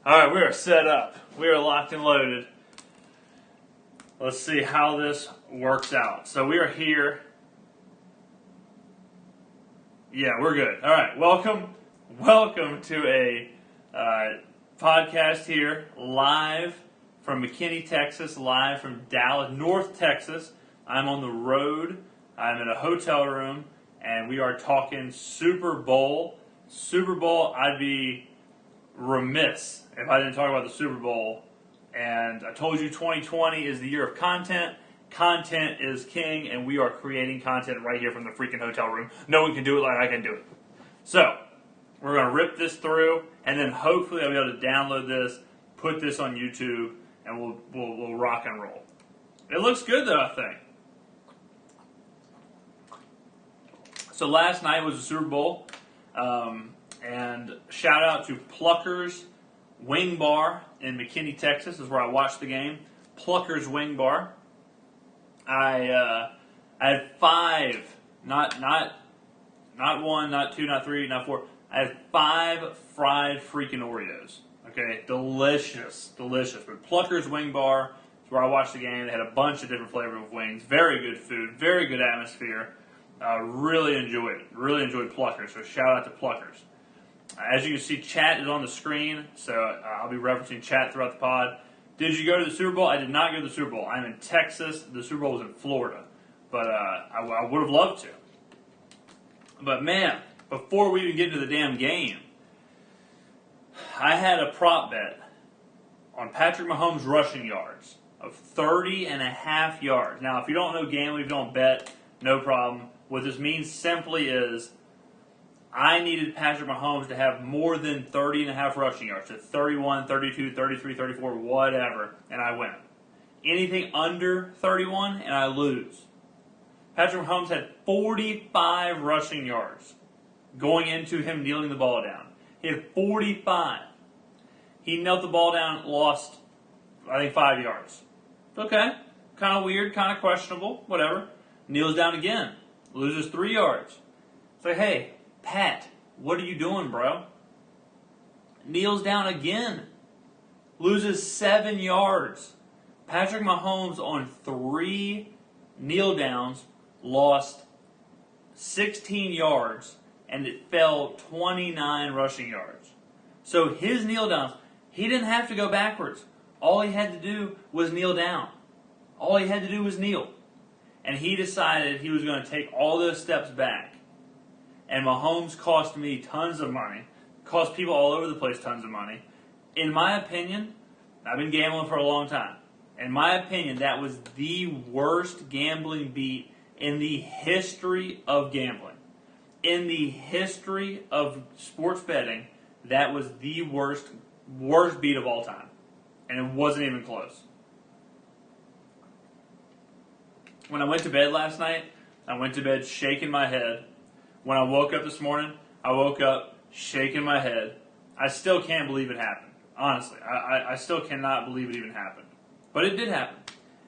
Alright, we are set up. We are locked and loaded. Let's see how this works out. So we are here. Yeah, we're good. Alright, welcome to a podcast here, live from McKinney, Texas, live from Dallas, North Texas. I'm on the road. I'm in a hotel room, and we are talking Super Bowl. Super Bowl, I'd be remiss if I didn't talk about the Super Bowl. And I told you 2020 is the year of content. Content is king, and we are creating content right here from the freaking hotel room. No one can do it like I can do it. So, we're going to rip this through, and then hopefully I'll be able to download this, put this on YouTube, and we'll rock and roll. It looks good though, I think. So last night was the Super Bowl, and shout out to Pluckers Wing Bar in McKinney, Texas, is where I watched the game. Pluckers Wing Bar. I had 5, not 1, not 2, not 3, not 4. I had 5 fried freaking Oreos. Okay, delicious. But Pluckers Wing Bar is where I watched the game. They had a bunch of different flavors of wings. Very good food, very good atmosphere. Really enjoyed it. Really enjoyed Pluckers. So shout out to Pluckers. As you can see, chat is on the screen, so I'll be referencing chat throughout the pod. Did you go to the Super Bowl? I did not go to the Super Bowl. I'm in Texas. The Super Bowl was in Florida, but I would have loved to. But man, before we even get to the damn game, I had a prop bet on Patrick Mahomes rushing yards of 30.5 yards. Now, if you don't know gambling, if you don't bet, no problem. What this means simply is I needed Patrick Mahomes to have more than 30.5 rushing yards, so 31, 32, 33, 34, whatever, and I win. Anything under 31, and I lose. Patrick Mahomes had 45 rushing yards going into him kneeling the ball down. He had 45. He knelt the ball down, lost, I think, 5 yards. Okay, kind of weird, kind of questionable, whatever. Kneels down again, loses 3 yards. It's like, hey, Pat, what are you doing, bro? Kneels down again, loses 7 yards. Patrick Mahomes on 3 kneel downs lost 16 yards, and it fell 29 rushing yards. So his kneel downs, he didn't have to go backwards. All he had to do was kneel down. All he had to do was kneel. And he decided he was going to take all those steps back. And Mahomes cost me tons of money, cost people all over the place tons of money. In my opinion, I've been gambling for a long time. In my opinion, that was the worst gambling beat in the history of gambling. In the history of sports betting, that was the worst beat of all time. And it wasn't even close. When I went to bed last night, I went to bed shaking my head. When I woke up this morning, I woke up shaking my head. I still can't believe it happened. Honestly, I still cannot believe it even happened. But it did happen.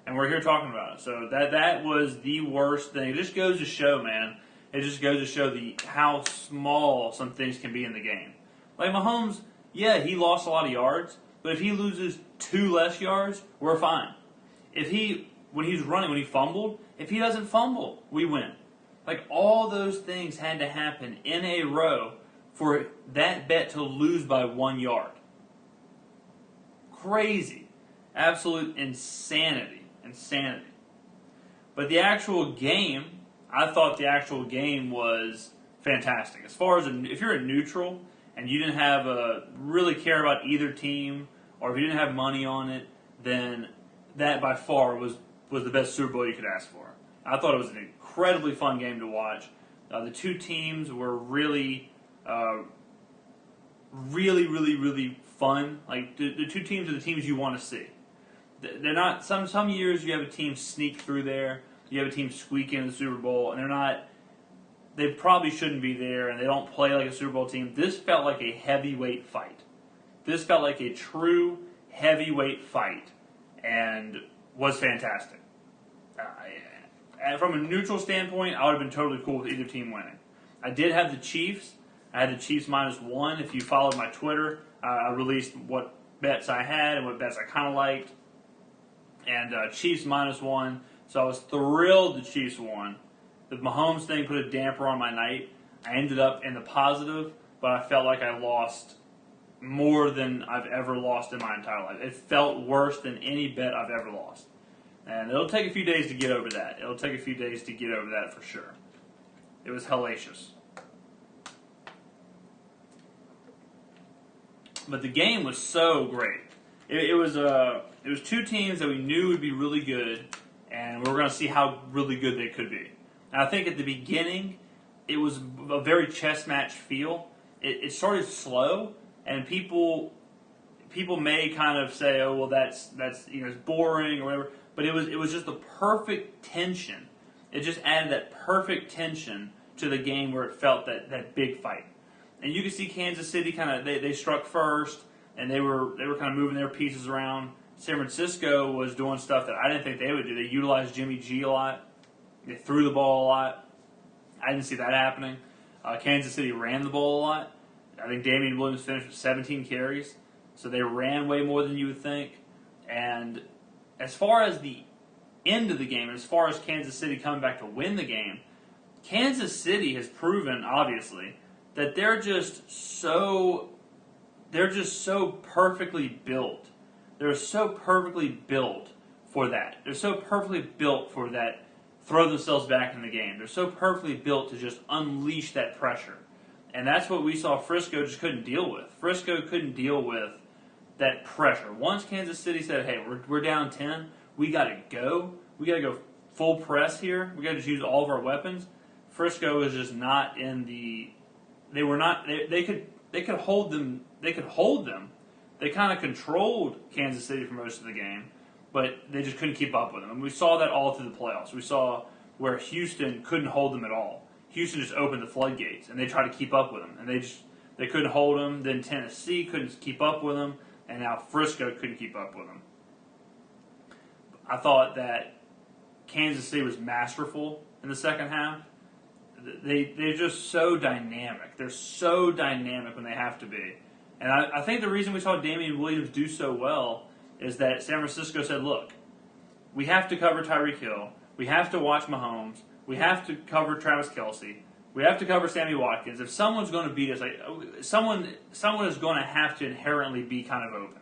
And we're here talking about it. So that was the worst thing. It just goes to show, man. It just goes to show how small some things can be in the game. Like Mahomes, yeah, he lost a lot of yards. But if he loses 2 less yards, we're fine. When he's running, when he fumbled, if he doesn't fumble, we win. Like, all those things had to happen in a row for that bet to lose by 1 yard. Crazy. Absolute insanity. But the actual game, I thought the actual game was fantastic. As far as, if you're a neutral and you didn't really care about either team, or if you didn't have money on it, then that by far was the best Super Bowl you could ask for. I thought it was an incredibly fun game to watch. The two teams were really fun. Like, the two teams are the teams you want to see. They're not. Some years you have a team sneak through there. You have a team squeak into the Super Bowl, and they're not. They probably shouldn't be there, and they don't play like a Super Bowl team. This felt like a heavyweight fight. This felt like a true heavyweight fight, and was fantastic. From a neutral standpoint, I would have been totally cool with either team winning. I did have the Chiefs. I had the Chiefs -1. If you followed my Twitter, I released what bets I had and what bets I kind of liked. And Chiefs -1. So I was thrilled the Chiefs won. The Mahomes thing put a damper on my night. I ended up in the positive, but I felt like I lost more than I've ever lost in my entire life. It felt worse than any bet I've ever lost. And it'll take a few days to get over that. It'll take a few days to get over that for sure. It was hellacious. But the game was so great. It was two teams that we knew would be really good, and we were going to see how really good they could be. And I think at the beginning, it was a very chess match feel. It started slow, and people may kind of say, "Oh, well, that's it's boring or whatever." But it was just the perfect tension. It just added that perfect tension to the game where it felt that big fight. And you could see Kansas City kind of they struck first, and they were kind of moving their pieces around. San Francisco was doing stuff that I didn't think they would do. They utilized Jimmy G a lot. They threw the ball a lot. I didn't see that happening. Kansas City ran the ball a lot. I think Damian Williams finished with 17 carries, so they ran way more than you would think. And as far as the end of the game, as far as Kansas City coming back to win the game, Kansas City has proven, obviously, that they're just so perfectly built. They're so perfectly built for that. They're so perfectly built for that, throw themselves back in the game. They're so perfectly built to just unleash that pressure. And that's what we saw Frisco just couldn't deal with. Frisco couldn't deal with that pressure. Once Kansas City said, hey, we're down 10, we got to go. We got to go full press here. We got to just use all of our weapons. Frisco was just not in the. They were not. They could hold them. They could hold them. They kind of controlled Kansas City for most of the game, but they just couldn't keep up with them. And we saw that all through the playoffs. We saw where Houston couldn't hold them at all. Houston just opened the floodgates, and they tried to keep up with them, and they couldn't hold them. Then Tennessee couldn't keep up with them, and now Frisco couldn't keep up with them. I thought that Kansas City was masterful in the second half. They're just so dynamic. They're so dynamic when they have to be. And I think the reason we saw Damian Williams do so well is that San Francisco said, look, we have to cover Tyreek Hill. We have to watch Mahomes. We have to cover Travis Kelce. We have to cover Sammy Watkins. If someone's going to beat us, someone is going to have to inherently be kind of open,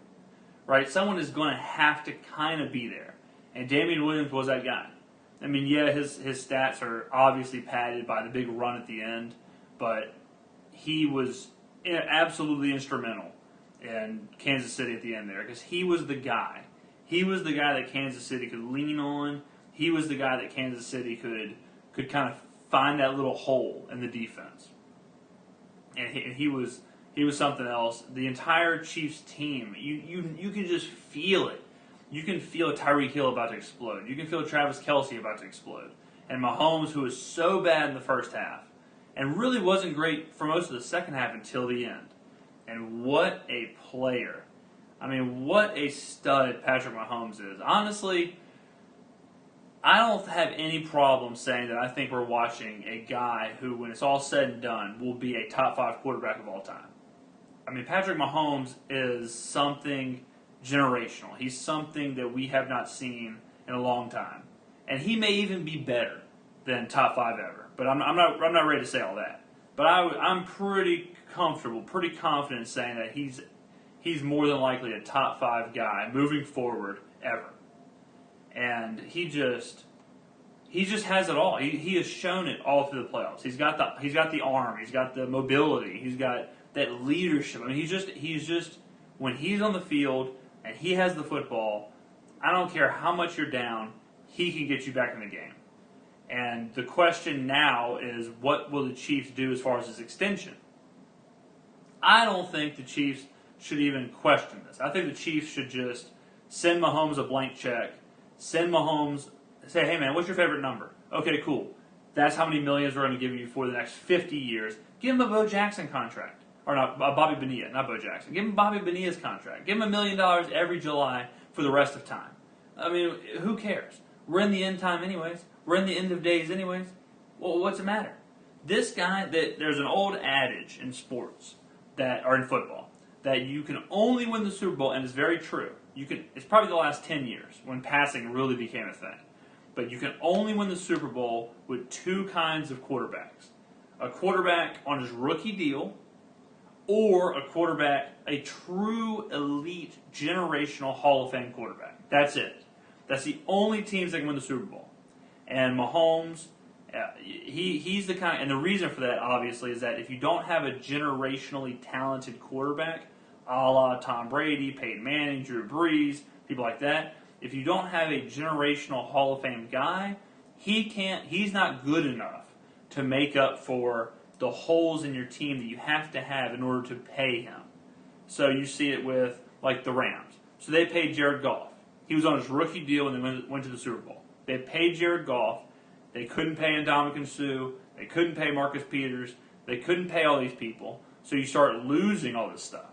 right? Someone is going to have to kind of be there. And Damian Williams was that guy. I mean, yeah, his stats are obviously padded by the big run at the end, but he was absolutely instrumental in Kansas City at the end there because he was the guy. He was the guy that Kansas City could lean on. He was the guy that Kansas City could kind of find that little hole in the defense. And he was something else. The entire Chiefs team, you can just feel it. You can feel Tyreek Hill about to explode. You can feel Travis Kelce about to explode. And Mahomes, who was so bad in the first half, and really wasn't great for most of the second half until the end. And what a player. I mean, what a stud Patrick Mahomes is. Honestly, I don't have any problem saying that I think we're watching a guy who, when it's all said and done, will be a top 5 quarterback of all time. I mean, Patrick Mahomes is something generational. He's something that we have not seen in a long time. And he may even be better than top 5 ever. But I'm not ready to say all that. But I'm pretty comfortable, pretty confident in saying that he's more than likely a top 5 guy moving forward ever. And he just has it all. He has shown it all through the playoffs. He's got the arm, he's got the mobility, he's got that leadership. I mean, he's just when he's on the field and he has the football, I don't care how much you're down, he can get you back in the game. And the question now is, what will the Chiefs do as far as his extension? I don't think the Chiefs should even question this. I think the Chiefs should just send Mahomes a blank check, send Mahomes, say, hey man, what's your favorite number? Okay, cool. That's how many millions we're going to give you for the next 50 years. Give him a Bo Jackson contract. Or not, Bobby Bonilla, not Bo Jackson. Give him Bobby Bonilla's contract. Give him $1 million every July for the rest of time. I mean, who cares? We're in the end time anyways. We're in the end of days anyways. Well, what's the matter? This guy, there's an old adage in sports, or in football, that you can only win the Super Bowl, and it's very true. It's probably the last 10 years when passing really became a thing. But you can only win the Super Bowl with two kinds of quarterbacks. A quarterback on his rookie deal, or a quarterback, a true elite generational Hall of Fame quarterback. That's it. That's the only teams that can win the Super Bowl. And Mahomes, he's the kind, and the reason for that, obviously, is that if you don't have a generationally talented quarterback, a la Tom Brady, Peyton Manning, Drew Brees, people like that, if you don't have a generational Hall of Fame guy, he's not good enough to make up for the holes in your team that you have to have in order to pay him. So you see it with, like, the Rams. So they paid Jared Goff. He was on his rookie deal and they went to the Super Bowl. They paid Jared Goff. They couldn't pay Ndamukong Suh. They couldn't pay Marcus Peters. They couldn't pay all these people. So you start losing all this stuff.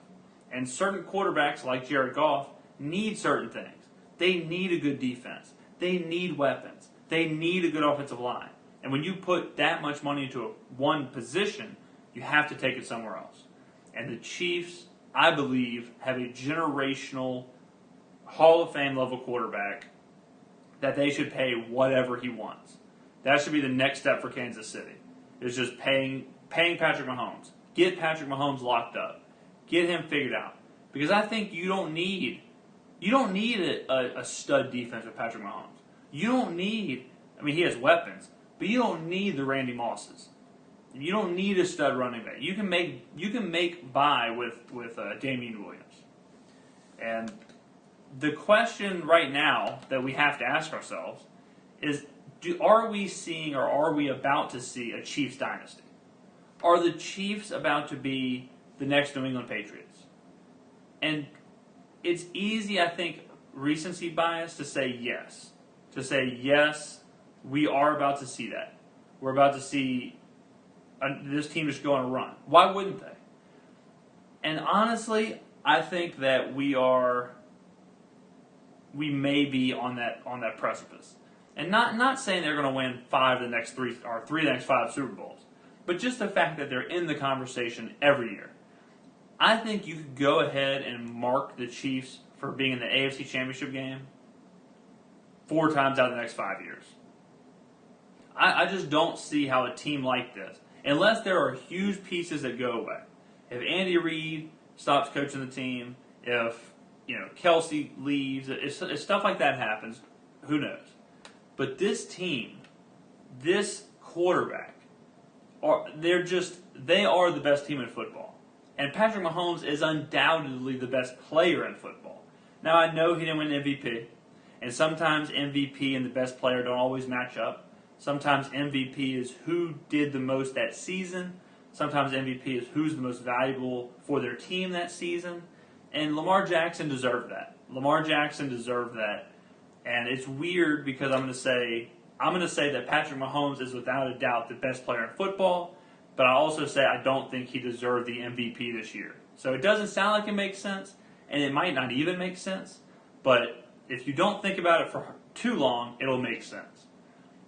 And certain quarterbacks, like Jared Goff, need certain things. They need a good defense. They need weapons. They need a good offensive line. And when you put that much money into one position, you have to take it somewhere else. And the Chiefs, I believe, have a generational Hall of Fame level quarterback that they should pay whatever he wants. That should be the next step for Kansas City. Is just paying Patrick Mahomes. Get Patrick Mahomes locked up. Get him figured out. Because I think you don't need a stud defense with Patrick Mahomes. You don't need, he has weapons, but you don't need the Randy Mosses. You don't need a stud running back. You can make by with Damian Williams. And the question right now that we have to ask ourselves is, are we seeing or are we about to see a Chiefs dynasty? Are the Chiefs about to be the next New England Patriots? And it's easy, I think, recency bias to say yes. To say, yes, we are about to see that. We're about to see this team just go on a run. Why wouldn't they? And honestly, I think that we may be on that precipice. And not saying they're going to win three of the next five Super Bowls, but just the fact that they're in the conversation every year. I think you could go ahead and mark the Chiefs for being in the AFC Championship game 4 times out of the next 5 years. I just don't see how a team like this, unless there are huge pieces that go away. If Andy Reid stops coaching the team, if Kelsey leaves, if stuff like that happens, who knows? But this team, this quarterback, they are the best team in football. And Patrick Mahomes is undoubtedly the best player in football. Now, I know he didn't win MVP, and sometimes MVP and the best player don't always match up. Sometimes MVP is who did the most that season. Sometimes MVP is who's the most valuable for their team that season. And Lamar Jackson deserved that. And it's weird because I'm going to say that Patrick Mahomes is without a doubt the best player in football, but I also say I don't think he deserved the MVP this year. So it doesn't sound like it makes sense, and it might not even make sense, but if you don't think about it for too long, it'll make sense.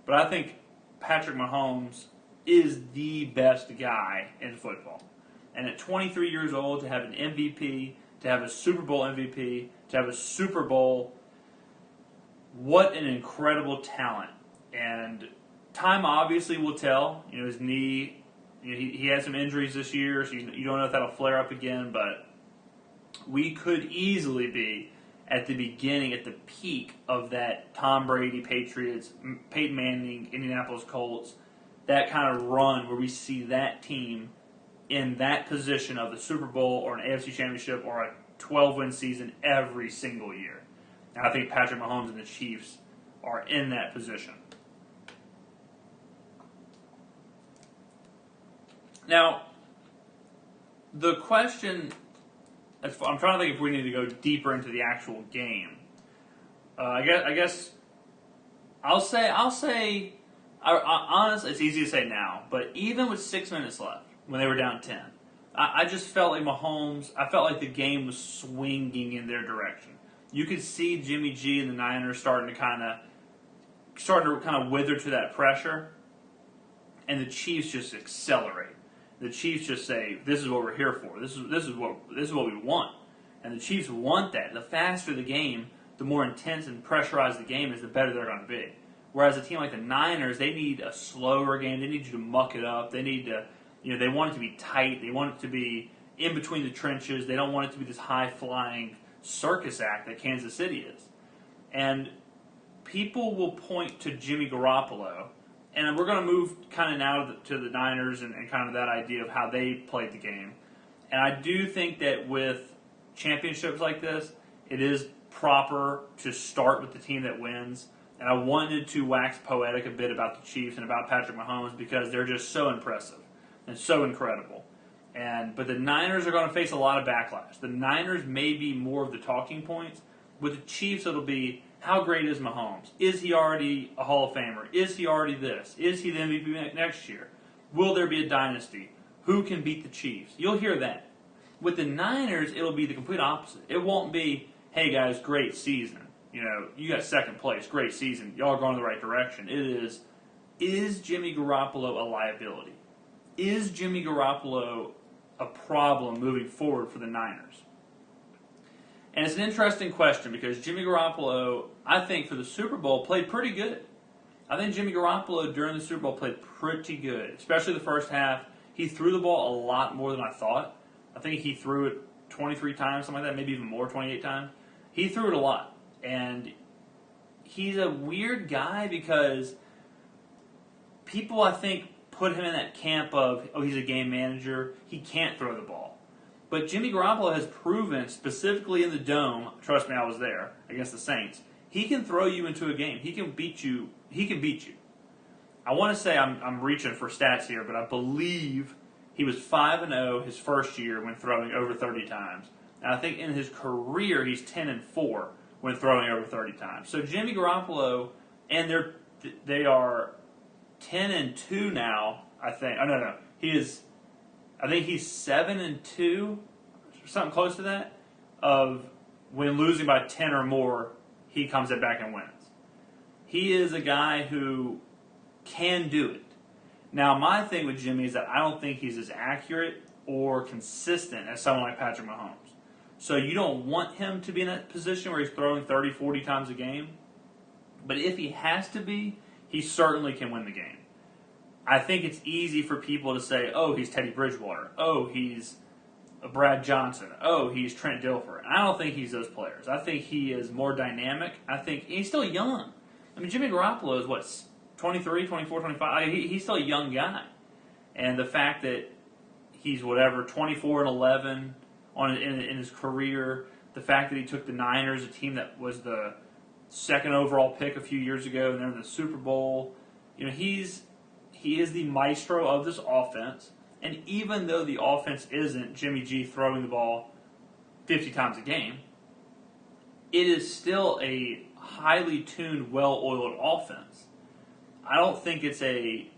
But I think Patrick Mahomes is the best guy in football. And at 23 years old, to have an MVP, to have a Super Bowl MVP, to have a Super Bowl, what an incredible talent. And time obviously will tell. His knee, he had some injuries this year, so you don't know if that'll flare up again, but we could easily be at the beginning, at the peak of that Tom Brady Patriots, Peyton Manning, Indianapolis Colts, that kind of run where we see that team in that position of the Super Bowl or an AFC Championship or a 12-win season every single year. And I think Patrick Mahomes and the Chiefs are in that position. Now, the question, I'm trying to think if we need to go deeper into the actual game. I guess I'll say, honestly, it's easy to say now, but even with 6 minutes left, when they were down 10, I just felt like I felt like the game was swinging in their direction. You could see Jimmy G and the Niners starting to kind of wither to that pressure, and the Chiefs just accelerate. The Chiefs just say, "This is what we're here for. This is what we want." And the Chiefs want that. The faster the game, the more intense and pressurized the game is, the better they're going to be. Whereas a team like the Niners, they need a slower game. They need you to muck it up. They need to, they want it to be tight. They want it to be in between the trenches. They don't want it to be this high-flying circus act that Kansas City is. And people will point to Jimmy Garoppolo, and we're going to move kind of now to the Niners and kind of that idea of how they played the game. And I do think that with championships like this, it is proper to start with the team that wins. And I wanted to wax poetic a bit about the Chiefs and about Patrick Mahomes because they're just so impressive and so incredible. But the Niners are going to face a lot of backlash. The Niners may be more of the talking points. With the Chiefs, it'll be, how great is Mahomes? Is he already a Hall of Famer? Is he already this? Is he the MVP next year? Will there be a dynasty? Who can beat the Chiefs? You'll hear that. With the Niners, it'll be the complete opposite. It won't be, hey guys, great season. You got second place, great season. Y'all are going in the right direction. It is Jimmy Garoppolo a liability? Is Jimmy Garoppolo a problem moving forward for the Niners? And it's an interesting question because Jimmy Garoppolo, I think, for the Super Bowl, played pretty good. I think Jimmy Garoppolo during the Super Bowl played pretty good, especially the first half. He threw the ball a lot more than I thought. I think he threw it 23 times, something like that, maybe even more, 28 times. He threw it a lot. And he's a weird guy because people, I think, put him in that camp of, oh, he's a game manager. He can't throw the ball. But Jimmy Garoppolo has proven, specifically in the Dome, trust me, I was there, against the Saints, he can throw you into a game. He can beat you. I want to say I'm reaching for stats here, but I believe he was 5-0 his first year when throwing over 30 times. And I think in his career, he's 10-4 when throwing over 30 times. So Jimmy Garoppolo, and they are 10-2 now, I think. Oh, no. I think he's 7-2, something close to that, of when losing by 10 or more, he comes back and wins. He is a guy who can do it. Now, my thing with Jimmy is that I don't think he's as accurate or consistent as someone like Patrick Mahomes. So you don't want him to be in that position where he's throwing 30, 40 times a game. But if he has to be, he certainly can win the game. I think it's easy for people to say, oh, he's Teddy Bridgewater. Oh, he's Brad Johnson. Oh, he's Trent Dilfer. I don't think he's those players. I think he is more dynamic. I think he's still young. I mean, Jimmy Garoppolo is, what, 23, 24, 25? He's still a young guy. And the fact that he's, 24-11 in his career, the fact that he took the Niners, a team that was the second overall pick a few years ago, and they're in the Super Bowl, he is the maestro of this offense. And even though the offense isn't Jimmy G throwing the ball 50 times a game, it is still a highly tuned, well-oiled offense. I don't think it's a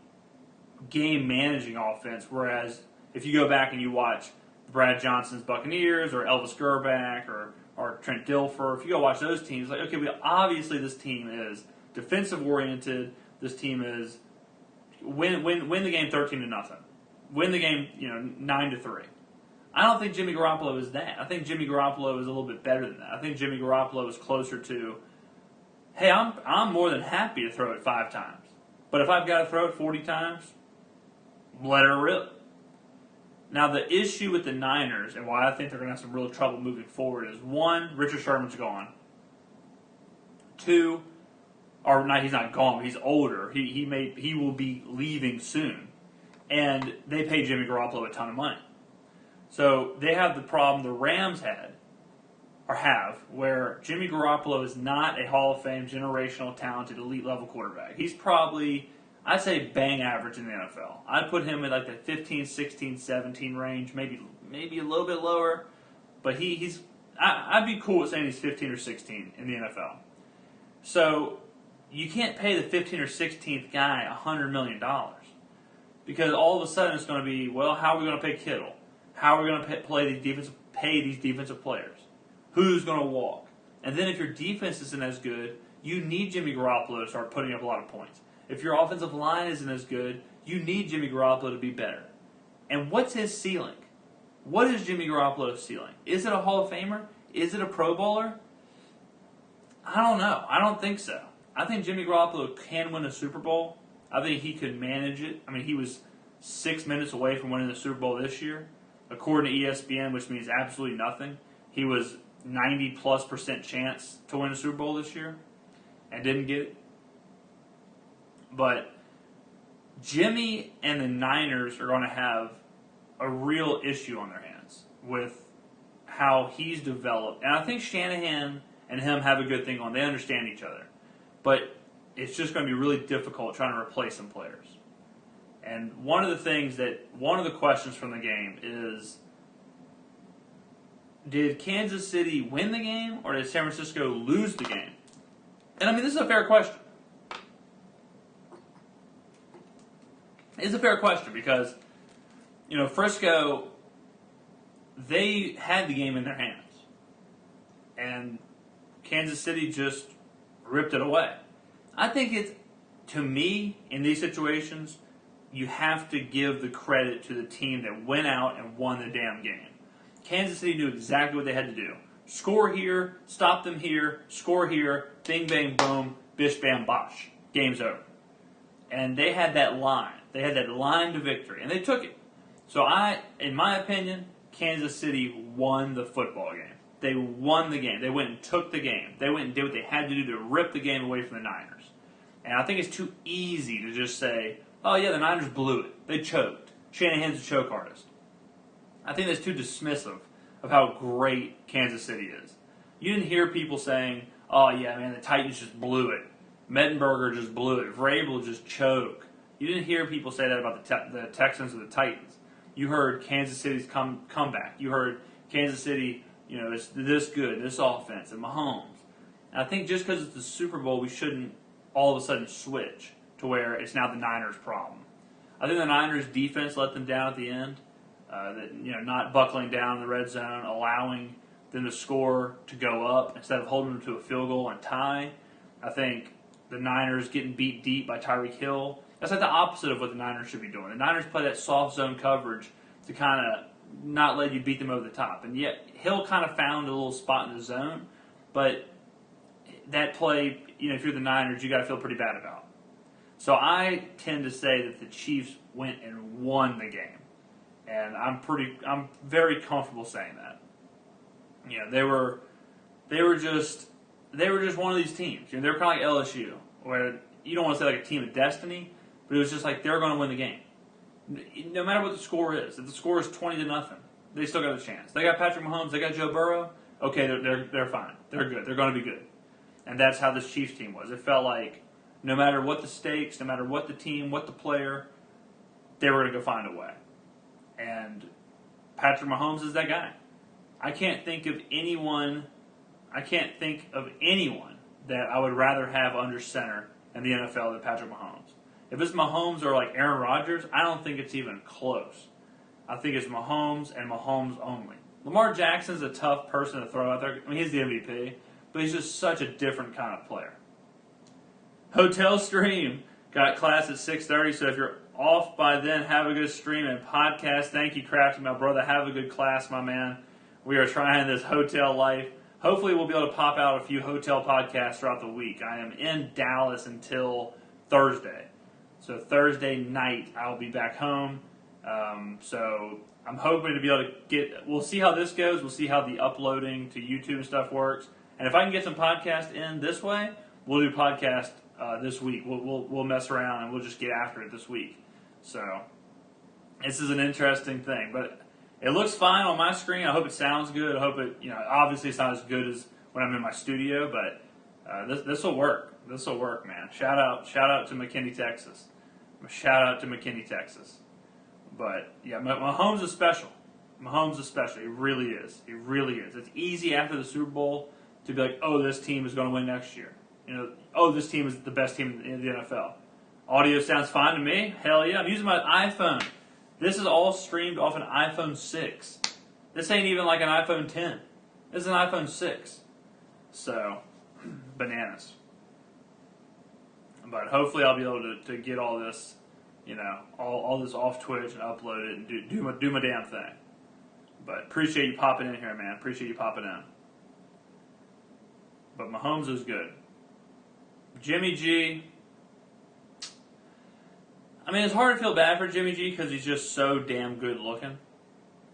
game-managing offense, whereas if you go back and you watch Brad Johnson's Buccaneers or Elvis Grbac or Trent Dilfer, if you go watch those teams, like, okay, obviously this team is defensive-oriented. This team is win the game 13-0. Win the game, 9-3. I don't think Jimmy Garoppolo is that. I think Jimmy Garoppolo is a little bit better than that. I think Jimmy Garoppolo is closer to, hey, I'm more than happy to throw it 5 times. But if I've got to throw it 40 times, let her rip. Now, the issue with the Niners and why I think they're going to have some real trouble moving forward is, 1, Richard Sherman's gone. 2, or not, he's not gone, but he's older. He will be leaving soon. And they pay Jimmy Garoppolo a ton of money. So they have the problem the Rams have, where Jimmy Garoppolo is not a Hall of Fame, generational, talented, elite-level quarterback. He's probably, I'd say, bang average in the NFL. I'd put him in like the 15, 16, 17 range, maybe a little bit lower. But I'd be cool with saying he's 15 or 16 in the NFL. So you can't pay the 15th or 16th guy $100 million. Because all of a sudden it's going to be, well, how are we going to pay Kittle? How are we going to pay these defensive players? Who's going to walk? And then if your defense isn't as good, you need Jimmy Garoppolo to start putting up a lot of points. If your offensive line isn't as good, you need Jimmy Garoppolo to be better. And what's his ceiling? What is Jimmy Garoppolo's ceiling? Is it a Hall of Famer? Is it a Pro Bowler? I don't know. I don't think so. I think Jimmy Garoppolo can win a Super Bowl. I think he could manage it. I mean, he was 6 minutes away from winning the Super Bowl this year. According to ESPN, which means absolutely nothing, he was 90+% chance to win a Super Bowl this year and didn't get it. But Jimmy and the Niners are going to have a real issue on their hands with how he's developed. And I think Shanahan and him have a good thing on. They understand each other. But it's just going to be really difficult trying to replace some players. And one of the questions from the game is, did Kansas City win the game or did San Francisco lose the game? And I mean, this is a fair question. It's a fair question because, Frisco, they had the game in their hands. And Kansas City just ripped it away. I think to me, in these situations, you have to give the credit to the team that went out and won the damn game. Kansas City knew exactly what they had to do. Score here, stop them here, score here, bing, bang, boom, bish, bam, bosh. Game's over. And they had that line. They had that line to victory, and they took it. So in my opinion, Kansas City won the football game. They won the game. They went and took the game. They went and did what they had to do to rip the game away from the Niners. And I think it's too easy to just say, oh yeah, the Niners blew it. They choked. Shanahan's a choke artist. I think that's too dismissive of how great Kansas City is. You didn't hear people saying, oh yeah, man, the Titans just blew it. Mettenberger just blew it. Vrabel just choked. You didn't hear people say that about the Texans or the Titans. You heard Kansas City's comeback. You heard Kansas City, it's this good, this offense, and Mahomes. And I think just because it's the Super Bowl, we shouldn't all of a sudden switch to where it's now the Niners' problem. I think the Niners' defense let them down at the end. Not buckling down in the red zone, allowing them to score to go up instead of holding them to a field goal and tie. I think the Niners getting beat deep by Tyreek Hill. That's like the opposite of what the Niners should be doing. The Niners play that soft zone coverage to kind of not let you beat them over the top. And yet Hill kind of found a little spot in the zone, but that play, if you're the Niners, you got to feel pretty bad about. So I tend to say that the Chiefs went and won the game, and I'm very comfortable saying that. They were just one of these teams. They were kind of like LSU, where you don't want to say like a team of destiny, but it was just like they're going to win the game, no matter what the score is. If the score is 20-0, they still got a chance. They got Patrick Mahomes, they got Joe Burrow. Okay, they're fine. They're good. They're going to be good, and that's how this Chiefs team was. It felt like no matter what the stakes, no matter what the team, what the player, they were going to go find a way. And Patrick Mahomes is that guy. I can't think of anyone that I would rather have under center in the NFL than Patrick Mahomes. If it's Mahomes or like Aaron Rodgers, I don't think it's even close. I think it's Mahomes and Mahomes only. Lamar Jackson's a tough person to throw out there. I mean, he's the MVP, but he's just such a different kind of player. Hotel stream got class at 6:30, so if you're off by then, have a good stream and podcast. Thank you, Crafty, my brother. Have a good class, my man. We are trying this hotel life. Hopefully we'll be able to pop out a few hotel podcasts throughout the week. I am in Dallas until Thursday. So Thursday night, I'll be back home. So I'm hoping to be able to we'll see how this goes. We'll see how the uploading to YouTube and stuff works. And if I can get some podcasts in this way, we'll do podcast this week. We'll mess around and we'll just get after it this week. So this is an interesting thing. But it looks fine on my screen. I hope it sounds good. I hope it, obviously it's not as good as when I'm in my studio, but this will work. This will work, man. Shout out to McKinney, Texas. Shout out to McKinney, Texas. But yeah, Mahomes is special. Mahomes is special. He really is. He really is. It's easy after the Super Bowl to be like, oh, this team is going to win next year. Oh, this team is the best team in the NFL. Audio sounds fine to me. Hell yeah. I'm using my iPhone. This is all streamed off an iPhone 6. This ain't even like an iPhone 10. This is an iPhone 6. So, bananas. But hopefully I'll be able to get all this, all this off Twitch and upload it and do my damn thing. But appreciate you popping in here, man. Appreciate you popping in. But Mahomes is good. Jimmy G. I mean, it's hard to feel bad for Jimmy G because he's just so damn good looking.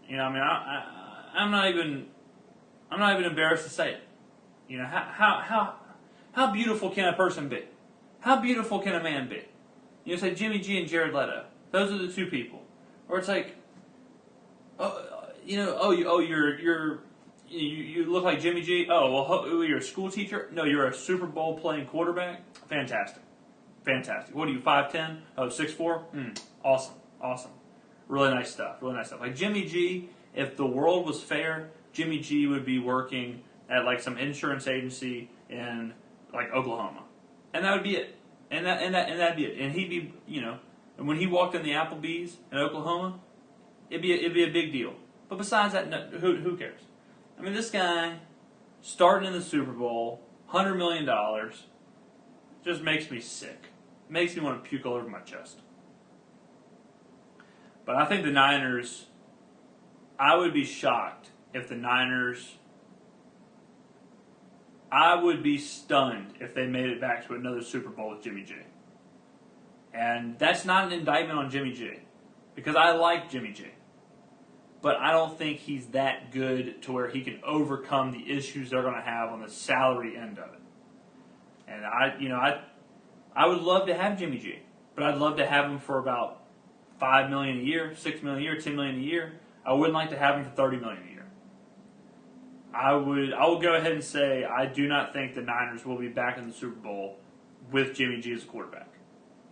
I'm not even embarrassed to say it. How beautiful can a person be? How beautiful can a man be? Say Jimmy G and Jared Leto. Those are the two people. Or it's like, you look like Jimmy G. Oh, well, you're a school teacher. No, you're a Super Bowl playing quarterback. Fantastic. What are you, 5'10"? Oh, 6'4"? Awesome. Really nice stuff. Like Jimmy G, if the world was fair, Jimmy G would be working at like some insurance agency in like Oklahoma, and that would be it. And that'd be it. And he'd be, and when he walked in the Applebee's in Oklahoma, it'd be a big deal. But besides that, no, who cares? I mean, this guy starting in the Super Bowl, $100 million, just makes me sick. Makes me want to puke all over my chest. But I think the Niners, I would be shocked if the Niners, I would be stunned if they made it back to another Super Bowl with Jimmy G. And that's not an indictment on Jimmy G, because I like Jimmy G. But I don't think he's that good to where he can overcome the issues they're going to have on the salary end of it. And I would love to have Jimmy G, but I'd love to have him for about $5 million a year, $6 million a year, $10 million a year. I wouldn't like to have him for $30 million a year. I will go ahead and say I do not think the Niners will be back in the Super Bowl with Jimmy G as a quarterback.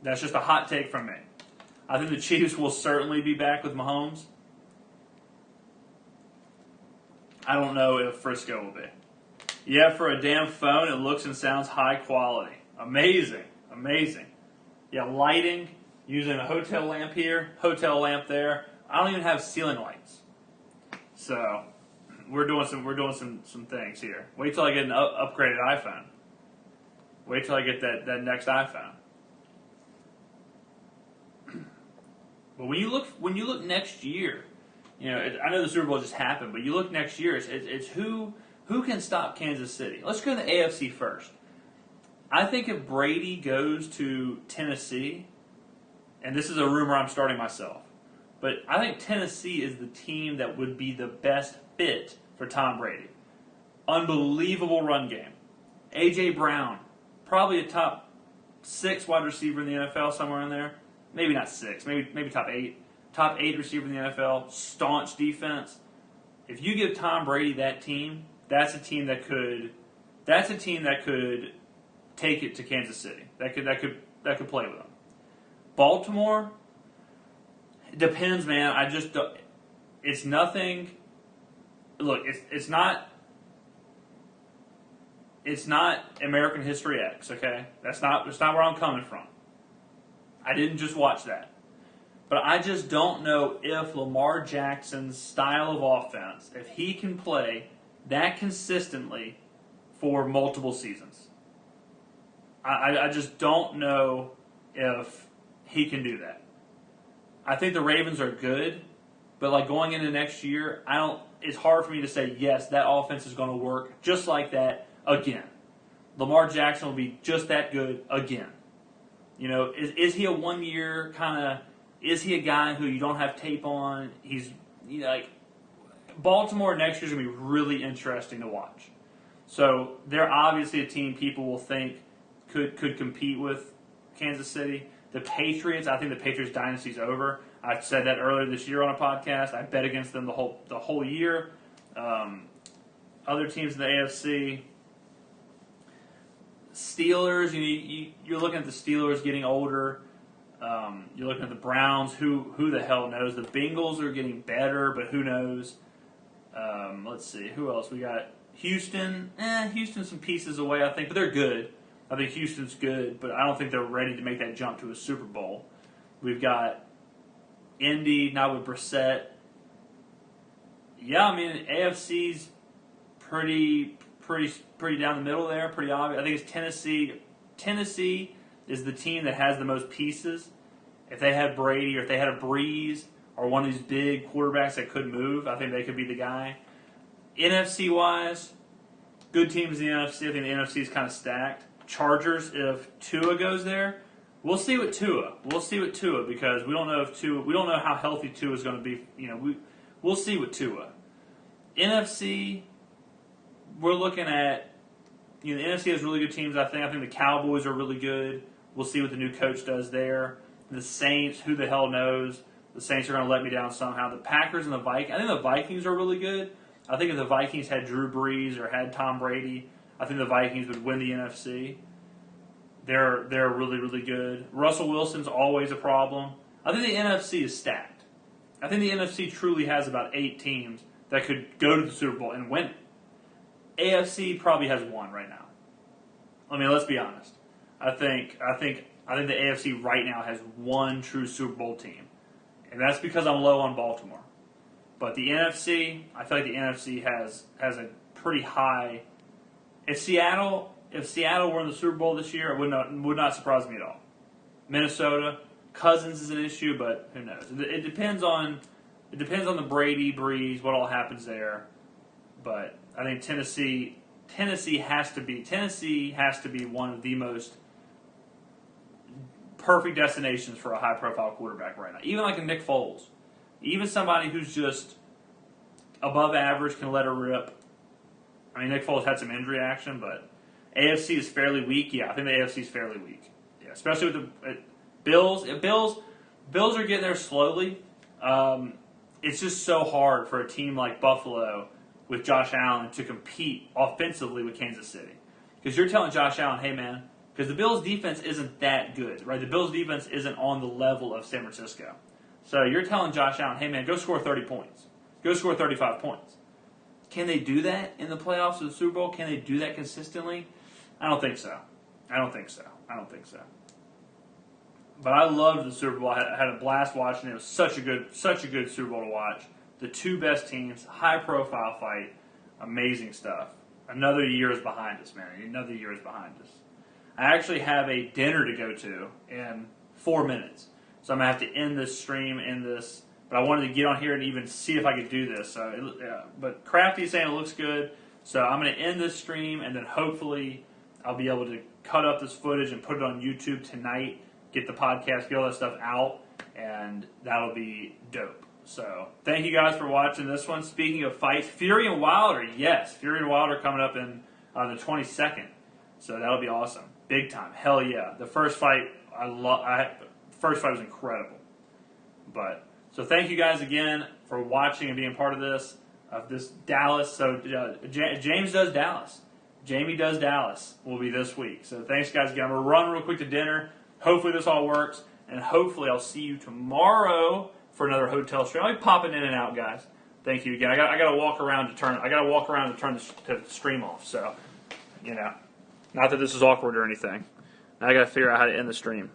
That's just a hot take from me. I think the Chiefs will certainly be back with Mahomes. I don't know if Frisco will be. Yeah, for a damn phone, it looks and sounds high quality. Amazing. Yeah, lighting, using a hotel lamp here, hotel lamp there. I don't even have ceiling lights. So, we're doing some things here. Wait till I get an upgraded iPhone. Wait till I get that next iPhone. But when you look next year, I know the Super Bowl just happened, but you look next year, it's who can stop Kansas City. Let's go to the AFC first. I think if Brady goes to Tennessee, and this is a rumor I'm starting myself, but I think Tennessee is the team that would be the best fit for Tom Brady. Unbelievable run game. A.J. Brown, probably a top 6 wide receiver in the NFL, somewhere in there. Maybe not 6, maybe top 8. Top 8 receiver in the NFL, staunch defense. If you give Tom Brady that team, that's a team that could take it to Kansas City. That could play with them. Baltimore, it depends, man. I just don't, it's nothing. Look, it's not American History X. Okay, that's not where I'm coming from. I didn't just watch that. But I just don't know if Lamar Jackson's style of offense, if he can play that consistently for multiple seasons. I just don't know if he can do that. I think the Ravens are good, but like going into next year, it's hard for me to say, yes, that offense is going to work just like that again. Lamar Jackson will be just that good again. Is he a 1-year kind of... Is he a guy who you don't have tape on? He's like Baltimore next year is going to be really interesting to watch. So they're obviously a team people will think could compete with Kansas City. The Patriots, I think the Patriots dynasty is over. I said that earlier this year on a podcast. I bet against them the whole year. Other teams in the AFC, Steelers. You're looking at the Steelers getting older. You're looking at the Browns. Who the hell knows? The Bengals are getting better, but who knows? Let's see. Who else? We got Houston. Houston's some pieces away, I think, but they're good. I think Houston's good, but I don't think they're ready to make that jump to a Super Bowl. We've got Indy, now with Brissett. Yeah, I mean, AFC's pretty down the middle there, pretty obvious. I think it's Tennessee. Tennessee is the team that has the most pieces, if they had Brady or if they had a Breeze or one of these big quarterbacks that could move, I think they could be the guy. NFC-wise, good teams in the NFC. I think the NFC is kind of stacked. Chargers, if Tua goes there, we'll see with Tua. Because we don't know how healthy Tua is going to be. We'll see with Tua. NFC, we're looking at, the NFC has really good teams, I think. I think the Cowboys are really good. We'll see what the new coach does there. The Saints, who the hell knows? The Saints are going to let me down somehow. The Packers and the Vikings, I think the Vikings are really good. I think if the Vikings had Drew Brees or had Tom Brady, I think the Vikings would win the NFC. They're really, really good. Russell Wilson's always a problem. I think the NFC is stacked. I think the NFC truly has about 8 teams that could go to the Super Bowl and win it. AFC probably has 1 right now. I mean, let's be honest. I think the AFC right now has 1 true Super Bowl team, and that's because I'm low on Baltimore. But the NFC, I feel like the NFC has a pretty high. If Seattle were in the Super Bowl this year, it would not surprise me at all. Minnesota, Cousins is an issue, but who knows? It depends on the Brady, Breeze, what all happens there. But I think Tennessee has to be one of the most perfect destinations for a high-profile quarterback right now. Even like a Nick Foles, even somebody who's just above average can let her rip. I mean, Nick Foles had some injury action, but AFC is fairly weak. Yeah, I think the AFC is fairly weak. Yeah, especially with the Bills. Bills are getting there slowly. It's just so hard for a team like Buffalo with Josh Allen to compete offensively with Kansas City. Because you're telling Josh Allen, hey, man, because the Bills' defense isn't that good, right? The Bills' defense isn't on the level of San Francisco. So you're telling Josh Allen, hey, man, go score 30 points. Go score 35 points. Can they do that in the playoffs of the Super Bowl? Can they do that consistently? I don't think so. But I loved the Super Bowl. I had a blast watching it. It was such a good Super Bowl to watch. The 2 best teams, high-profile fight, amazing stuff. Another year is behind us, man. Another year is behind us. I actually have a dinner to go to in 4 minutes. So I'm going to have to end this stream, but I wanted to get on here and even see if I could do this. But Crafty's saying it looks good. So I'm going to end this stream, and then hopefully I'll be able to cut up this footage and put it on YouTube tonight, get the podcast, get all that stuff out, and that'll be dope. So thank you guys for watching this one. Speaking of fights, Fury and Wilder, yes. Fury and Wilder coming up in the 22nd. So that'll be awesome. Big time. Hell yeah. The first fight, first fight was incredible. So thank you guys again for watching and being part of this Dallas. So James does Dallas. Jamie does Dallas will be this week. So thanks guys again. I'm going to run real quick to dinner. Hopefully this all works. And hopefully I'll see you tomorrow for another hotel stream. I'll be popping in and out, guys. Thank you again. I got to walk around to turn the stream off. So, not that this is awkward or anything. Now I got to figure out how to end the stream.